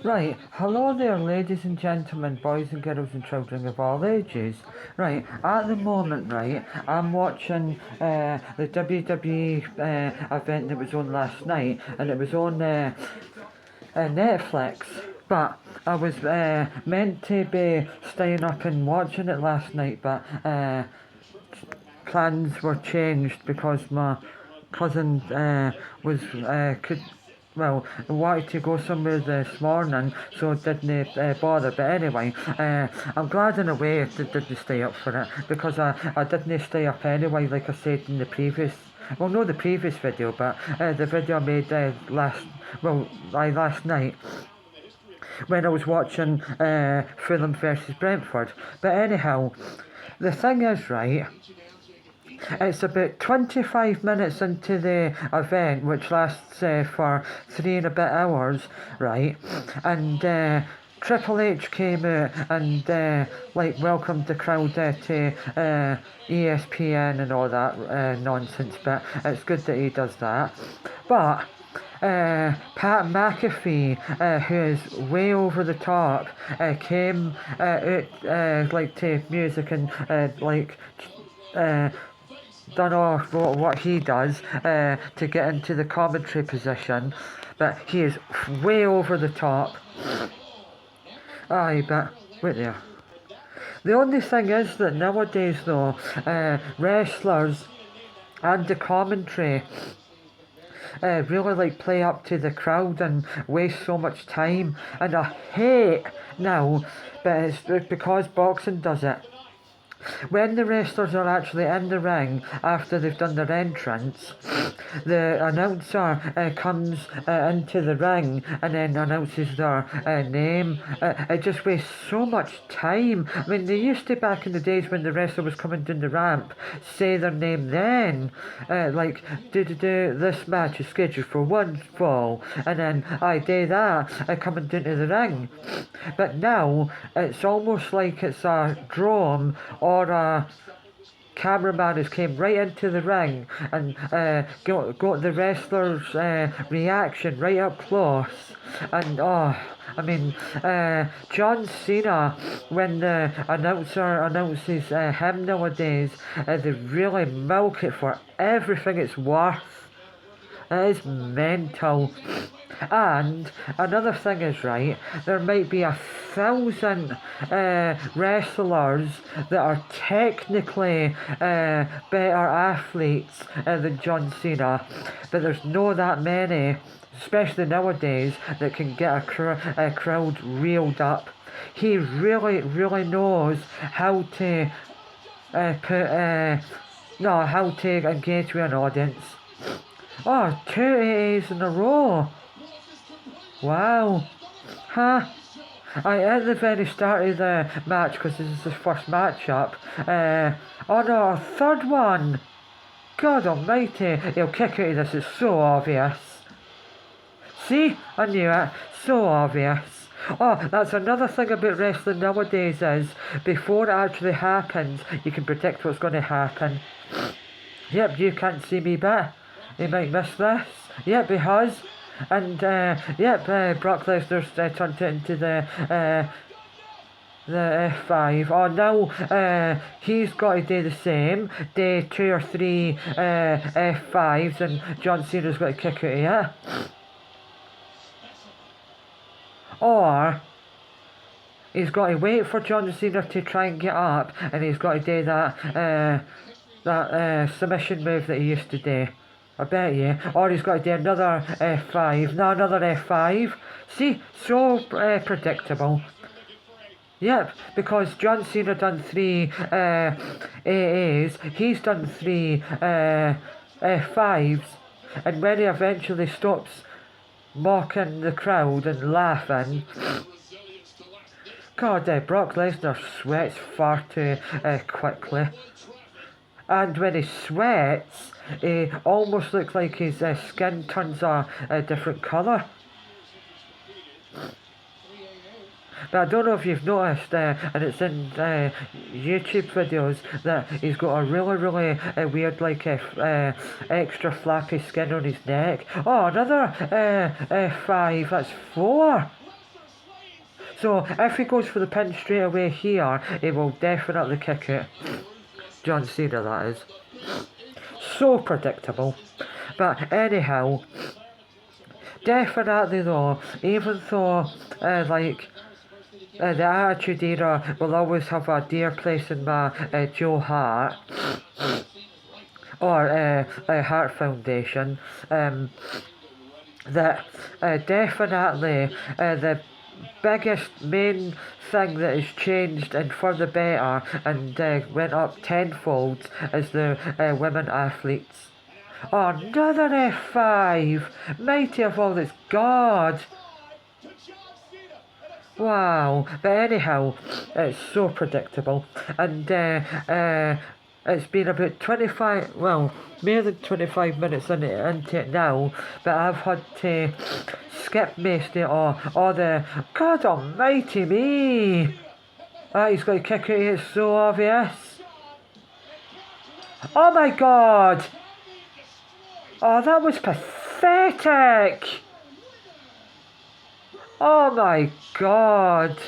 Right, hello there, ladies and gentlemen, boys and girls and children of all ages. Right, at the moment, right, I'm watching the WWE event that was on last night, and it was on Netflix. But I was meant to be staying up and watching it last night, but plans were changed because my cousin was wanted to go somewhere this morning, so didn't bother. But anyway, I'm glad in a way I didn't stay up for it because I didn't stay up anyway, like I said in the previous. Well, not the previous video, but the video I made last night when I was watching Fulham versus Brentford. But anyhow, the thing is, right, it's about 25 minutes into the event, which lasts for 3 and a bit hours, right? And Triple H came out and welcomed the crowd to ESPN and all that nonsense. But it's good that he does that. But Pat McAfee, who is way over the top, came out to music and done all what he does to get into the commentary position, but he is way over the top. Aye, but wait there. The only thing is that nowadays, though, wrestlers and the commentary really play up to the crowd and waste so much time, and I hate now, but it's because boxing does it. When the wrestlers are actually in the ring after they've done their entrance, the announcer comes into the ring and then announces their name. It just wastes so much time. I mean, they used to, back in the days when the wrestler was coming down the ramp, say their name then. This match is scheduled for one fall, and then I do that, coming down to the ring. But now, it's almost like it's a drum or a cameraman who's came right into the ring and got the wrestler's reaction right up close. And John Cena, when the announcer announces him nowadays, they really milk it for everything it's worth. It is mental. And another thing is, right, there might be 1,000 wrestlers that are technically better athletes than John Cena, but there's no that many, especially nowadays, that can get a crowd reeled up. He really knows how to how to engage with an audience. Oh, 2 A's in a row. Wow. Huh? At the very start of the match, because this is the first match-up, a third one. God almighty, he'll kick out of this, it's so obvious. See? I knew it. So obvious. Oh, that's another thing about wrestling nowadays is, before it actually happens, you can predict what's going to happen. Yep, you can't see me bit. You might miss this. Yep, he has. And, Brock Lesnar's turned it into the F5. Oh, now he's got to do the same. Do 2 or 3 F5s, and John Cena's got to kick out of it. Or he's got to wait for John Cena to try and get up, and he's got to do that submission move that he used to do. I bet you. Or he's got to do another F5. No, another F5. See? So predictable. Yep, because John Cena done 3 AAs. He's done 3 F5s. And when he eventually stops mocking the crowd and laughing, God, Brock Lesnar sweats far too quickly. And when he sweats, he almost looks like his skin turns a different colour. But I don't know if you've noticed, and it's in YouTube videos, that he's got a really weird, extra flappy skin on his neck. Oh, another 5, that's 4. So if he goes for the pin straight away here, he will definitely kick it. John Cena, that is. So predictable. But anyhow, definitely though, even though, the Attitude Era will always have a dear place in my Joe Hart, or Heart Foundation, that definitely the biggest main thing that has changed and for the better and went up tenfold is the women athletes. Oh, another F5! Mighty of all that's God! Wow, but anyhow, it's so predictable, and it's been about 25, well, more than 25 minutes into it now, but I've had to skip most of all the, God almighty me! He's got to kick it, it's so obvious. Oh my God! Oh, that was pathetic! Oh my God!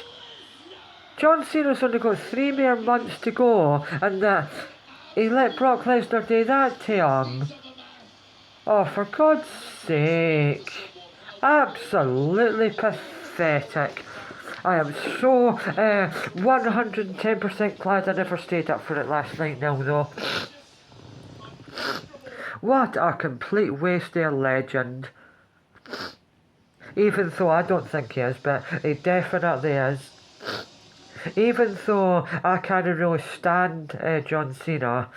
John Cena's only got 3 more months to go, and he let Brock Lesnar do that to him. Oh, for God's sake. Absolutely pathetic. I am so 110% glad I never stayed up for it last night now, though. What a complete waste of a legend. Even though I don't think he is, but he definitely is. Even though I can't really stand John Cena,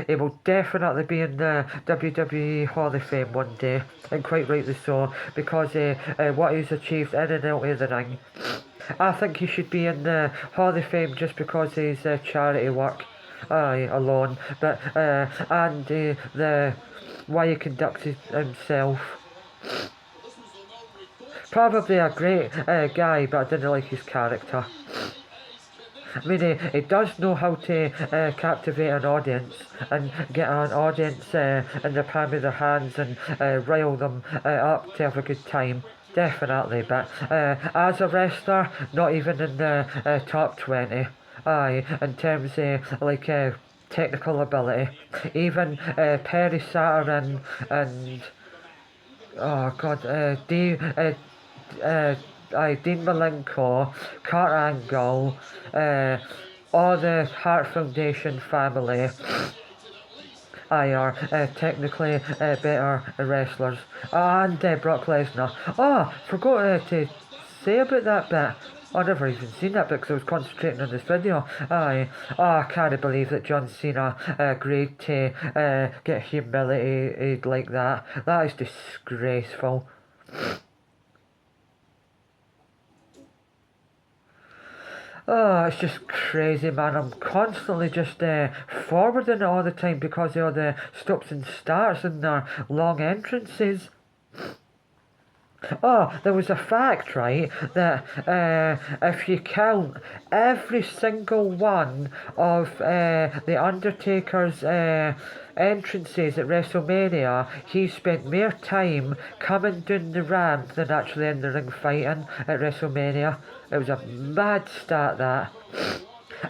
he will definitely be in the WWE Hall of Fame one day, and quite rightly so, because what he's achieved in and out of the ring. I think he should be in the Hall of Fame just because he's charity work alone, but and the way he conducts himself. Probably a great guy, but I didn't like his character. I mean, he does know how to captivate an audience and get an audience in the palm of their hands and rile them up to have a good time. Definitely, but as a wrestler, not even in the top 20. Aye, in terms of technical ability. Even Perry Saturn and oh God, Dean Malenko, Kurt Angle, all the Hart Foundation family are technically better wrestlers. And Brock Lesnar. Oh, forgot to say about that bit. I never even seen that because I was concentrating on this video. I can't believe that John Cena agreed to get humiliated like that. That is disgraceful. Oh, it's just crazy, man. I'm constantly just forwarding it all the time because of all the stops and starts and their long entrances. Oh, there was a fact, right, that if you count every single one of The Undertaker's entrances at WrestleMania, he spent more time coming down the ramp than actually in the ring fighting at WrestleMania. It was a mad stat, that.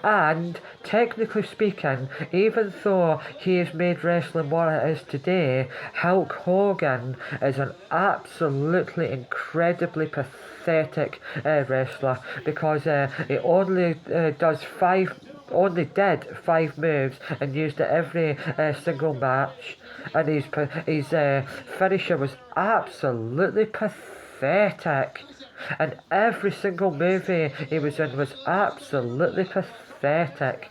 And, technically speaking, even though he has made wrestling what it is today, Hulk Hogan is an absolutely incredibly pathetic wrestler because he only did 5 moves and used it every single match, and his finisher was absolutely pathetic. And every single movie he was in was absolutely pathetic.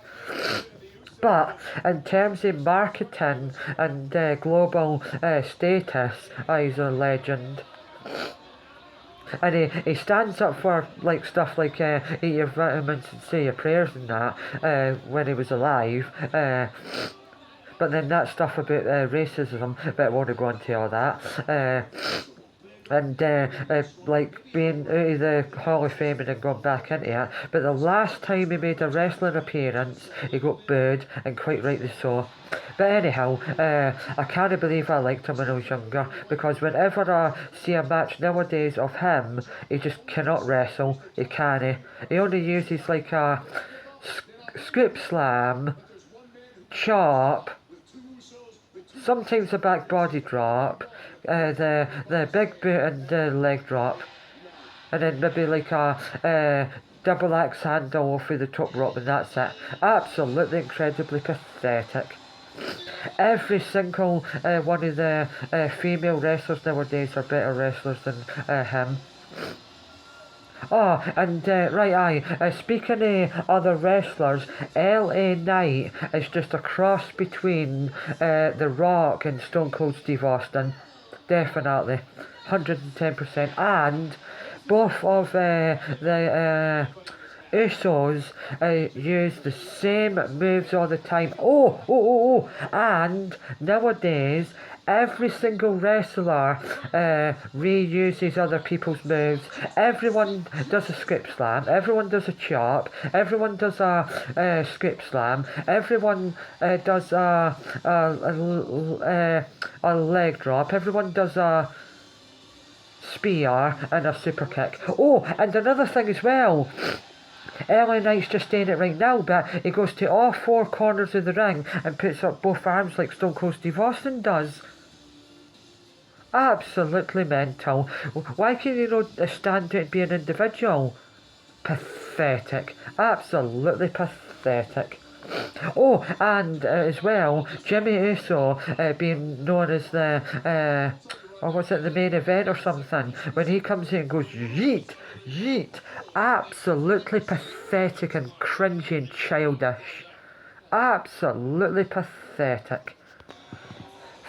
But in terms of marketing and global status, he's a legend. And he stands up for stuff like eat your vitamins and say your prayers and that when he was alive. But then that stuff about racism, but I won't go into all that. and like being out of the Hall of Fame and then gone back into it. But the last time he made a wrestling appearance, he got booed, and quite rightly so. But anyhow, I can't believe I liked him when I was younger, because whenever I see a match nowadays of him, he just cannot wrestle. He can't. He only uses like a scoop slam, chop, sometimes a back body drop, the big boot and the leg drop, and then maybe like a double axe handle over the top rope, and that's it. Absolutely incredibly pathetic. Every single one of the female wrestlers nowadays are better wrestlers than him. Oh, and speaking of other wrestlers, LA Knight is just a cross between The Rock and Stone Cold Steve Austin. Definitely. 110%. And both of the Usos use the same moves all the time. And nowadays, every single wrestler reuses other people's moves. Everyone does a script slam. Everyone does a chop. Everyone does a script slam. Everyone does a leg drop. Everyone does a spear and a super kick. Oh, and another thing as well. LA Knight's just saying it right now, but he goes to all four corners of the ring and puts up both arms like Stone Cold Steve Austin does. Absolutely mental. Why can you not stand to it be an individual? Pathetic. Absolutely pathetic. Oh, and as well, Jimmy Uso being known as the or was it the main event or something? When he comes in and goes, yeet, yeet. Absolutely pathetic and cringy and childish. Absolutely pathetic.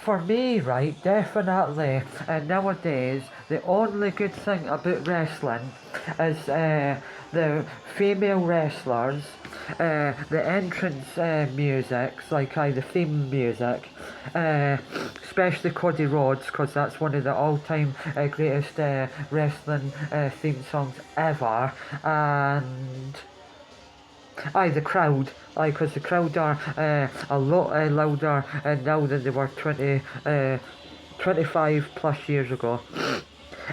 For me, right, definitely, nowadays, the only good thing about wrestling is the female wrestlers, the entrance musics, like the theme music, especially Cody Rhodes, because that's one of the all-time greatest wrestling theme songs ever, and the crowd. Because the crowd are a lot louder now than they were 25 plus years ago.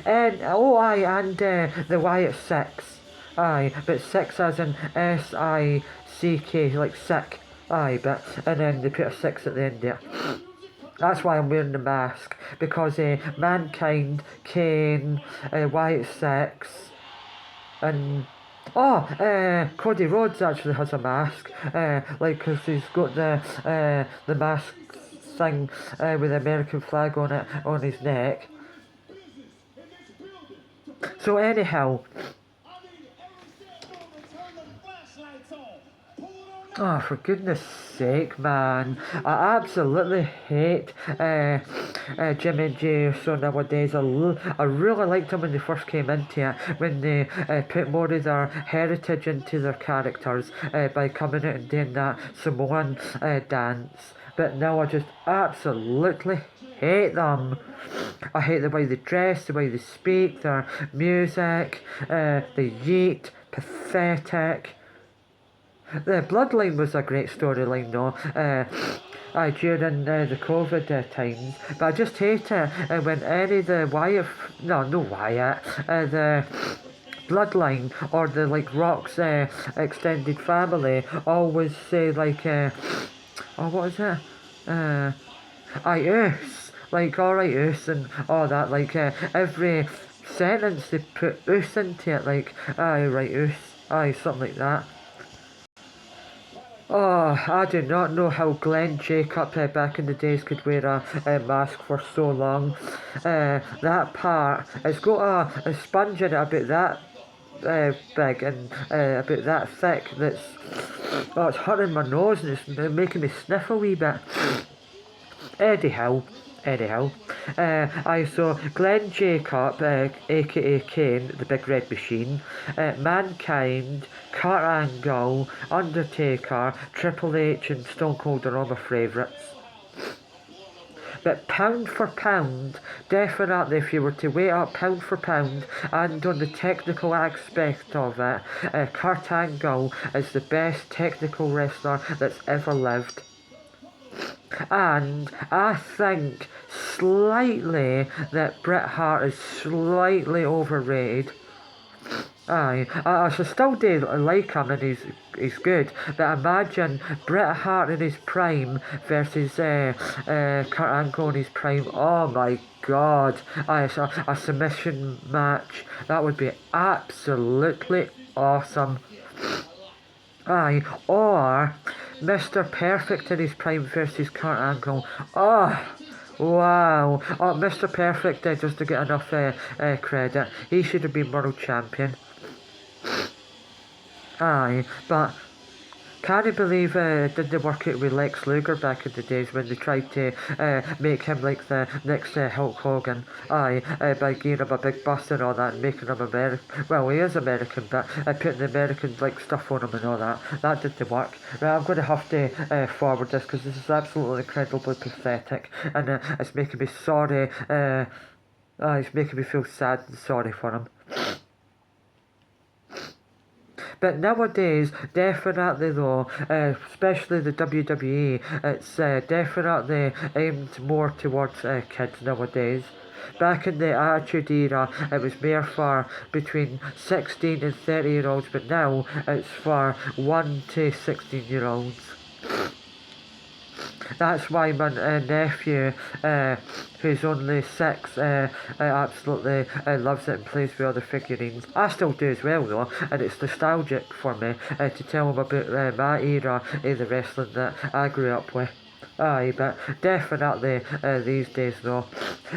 And the Wyatt Six. But six as in SICK, like sick. And then they put a 6 at the end there. That's why I'm wearing the mask, because Mankind, Kane, Wyatt Six, and Cody Rhodes actually has a mask, because he's got the mask thing with the American flag on it on his neck. So anyhow, oh, for goodness sake, man. I absolutely hate Jimmy and Jay so nowadays. I really liked them when they first came into it, when they put more of their heritage into their characters by coming out and doing that Samoan dance. But now I just absolutely hate them. I hate the way they dress, the way they speak, their music, the yeet, pathetic. The Bloodline was a great storyline though, during the COVID times, but I just hate it when any of the the Bloodline or the like Rock's extended family always say like, what is it? Us, like alright us and all that, like every sentence they put us into it, like aye right us, something like that. Oh, I do not know how Glenn Jacob back in the days could wear a mask for so long. That part, it's got a sponge in it about that big and about that thick. It's hurting my nose and it's making me sniff a wee bit. Anyhow, I saw Glenn Jacob, aka Kane, the Big Red Machine, Mankind, Kurt Angle, Undertaker, Triple H and Stone Cold are all my favourites. But pound for pound, definitely if you were to weigh up pound for pound and on the technical aspect of it, Kurt Angle is the best technical wrestler that's ever lived. And I think slightly that Bret Hart is slightly overrated. Aye, I should still do like him and he's good, but imagine Bret Hart in his prime versus Kurt Angle in his prime. Oh my god, aye, a submission match, that would be absolutely awesome. Aye, or Mr. Perfect in his prime versus Kurt Angle. Oh, wow. Oh, Mr. Perfect just to get enough credit. He should have been world champion. Aye, but can't you believe did they work it with Lex Luger back in the days when they tried to make him like the next Hulk Hogan? Aye, by giving him a big bust and all that and making him American. Well, he is American, but putting the American like stuff on him and all that. That didn't work. Right, I'm going to have to forward this because this is absolutely incredibly pathetic and it's making me sorry. It's making me feel sad and sorry for him. But nowadays, definitely though, especially the WWE, it's definitely aimed more towards kids nowadays. Back in the Attitude Era, it was more for between 16 and 30-year-olds, but now it's for 1 to 16-year-olds. That's why my nephew, who's only 6, absolutely loves it and plays with all the figurines. I still do as well though, and it's nostalgic for me to tell him about my era of the wrestling that I grew up with. Aye, but definitely these days though,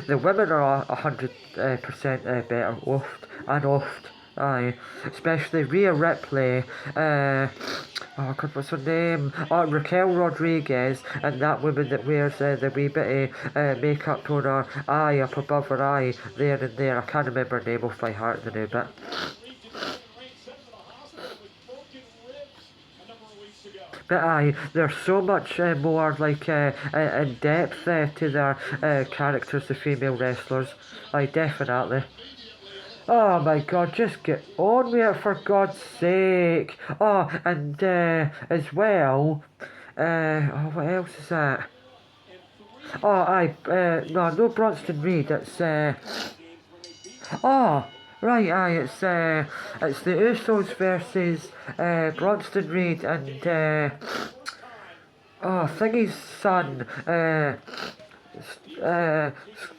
the women are 100% better, oft and oft. Aye, especially Rhea Ripley, oh god, what's her name? Oh, Raquel Rodriguez, and that woman that wears the wee bit of makeup on her eye, up above her eye, there and there. I can't remember her name off by heart in a new bit. But aye, there's so much more like in depth to their characters, the female wrestlers. Aye, definitely. Oh my god, just get on with it for God's sake. Oh, and as well, oh, what else is that? Oh, no Bronson Reed, it's, oh, right, it's the Usos versus, Bronson Reed and, oh, Thingy's son,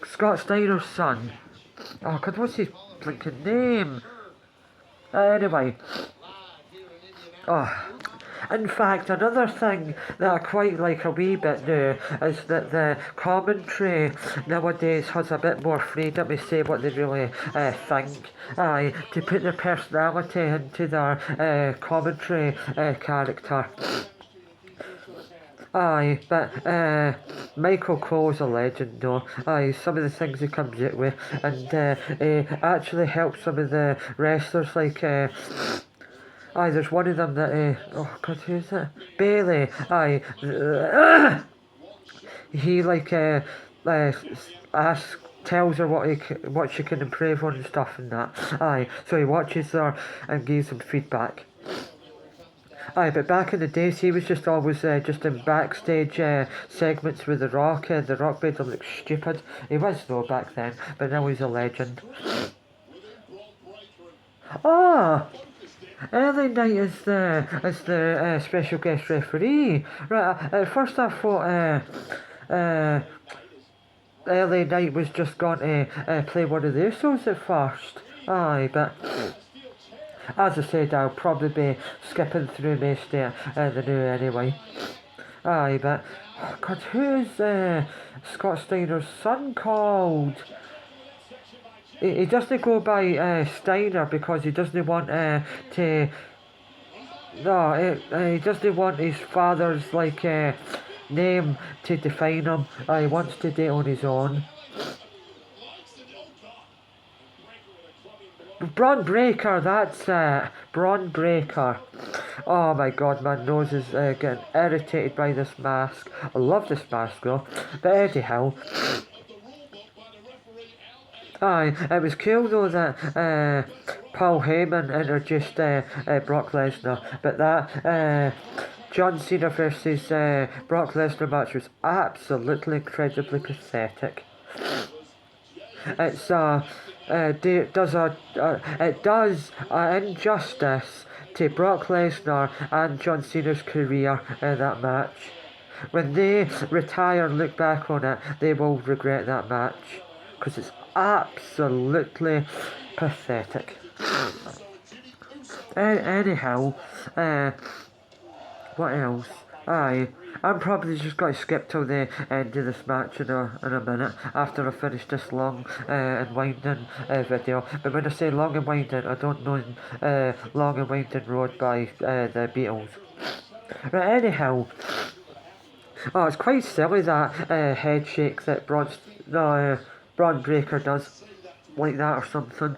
Scott Steiner's son. Oh god, what's his blinking name? Anyway. Oh. In fact, another thing that I quite like a wee bit now is that the commentary nowadays has a bit more freedom to say what they really think. Aye, to put their personality into their commentary character. Aye, but Michael Cole's a legend though. Aye, some of the things he comes out with, and he actually helps some of the wrestlers like aye, there's one of them that oh god, who's it? Bailey. Aye, he like asks, tells her what she can improve on and stuff and that. Aye, so he watches her and gives them feedback. Aye, but back in the days, he was just always just in backstage segments with The Rock. The Rock made him look stupid. He was though back then, but now he's a legend. Ah! LA Knight is the special guest referee. Right, at first I thought LA Knight was just going to play one of the Usos at first. Aye, but as I said, I'll probably be skipping through most of the new anyway. Aye, but oh god, who's Scott Steiner's son called? He doesn't go by Steiner because he doesn't want to. No, he doesn't want his father's like name to define him. He wants to do it on his own. Braun Breaker, that's Braun Breaker. Oh my god, my nose is getting irritated by this mask. I love this mask though. But anyhow, aye, it was cool though that Paul Heyman introduced Brock Lesnar, but that John Cena versus Brock Lesnar match was absolutely incredibly pathetic. It's it does injustice to Brock Lesnar and John Cena's career in that match. When they retire and look back on it, they will regret that match because it's absolutely pathetic. Anyhow, what else? Aye, I'm probably just going to skip till the end of this match in a minute after I finish this long and winding video. But when I say long and winding, I don't mean Long and Winding Road by the Beatles. Right, anyhow. Oh, it's quite silly that head shake that Braun Breaker does like that or something.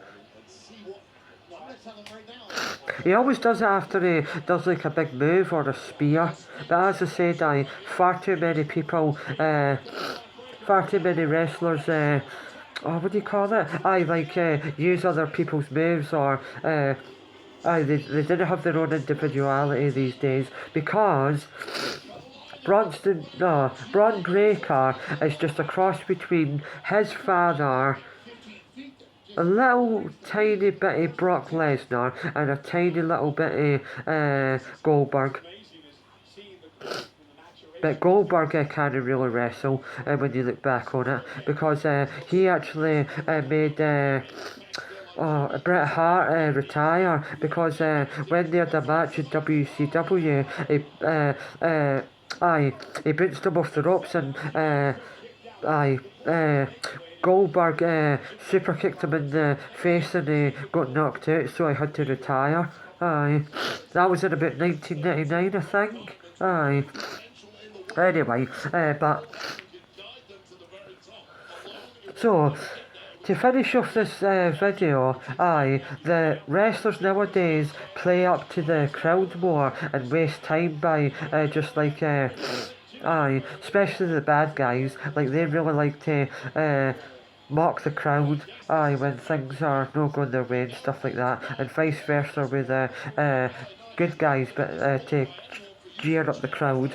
He always does it after he does like a big move or a spear. But as I said, far too many people, far too many wrestlers, what do you call it? Use other people's moves or, they didn't have their own individuality these days because Braun Breaker is just a cross between his father, a little tiny bitty Brock Lesnar, and a tiny little bitty Goldberg. But Goldberg can't really wrestle when you look back on it because he actually made Bret Hart retire because when they had a match in WCW, he bounced him off the ropes and Goldberg super kicked him in the face and he got knocked out, so he had to retire. Aye, that was in about 1999, I think. Aye. Anyway, but so to finish off this video, the wrestlers nowadays play up to the crowd more and waste time by just like especially the bad guys, like they really like to mock the crowd, when things are not going their way and stuff like that, and vice versa with good guys, but to cheer up the crowd.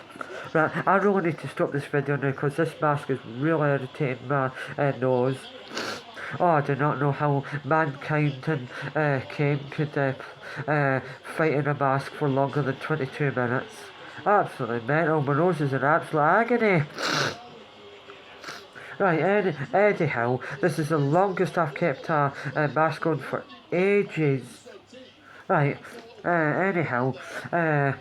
Right, I really need to stop this video now because this mask is really irritating my nose. Oh, I do not know how Mankind and Kane could fight in a mask for longer than 22 minutes. Absolutely mental. My nose is in absolute agony. Right, anyhow, this is the longest I've kept a mask on for ages. Right, anyhow, I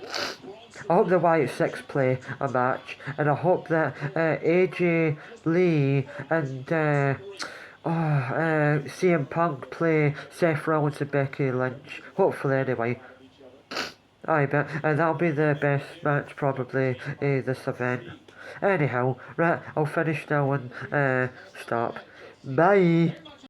hope the Wyatt Six play a match, and I hope that AJ Lee and CM Punk play Seth Rollins and Becky Lynch. Hopefully, anyway. But that'll be the best match probably this event. Anyhow, right, I'll finish now and stop. Bye!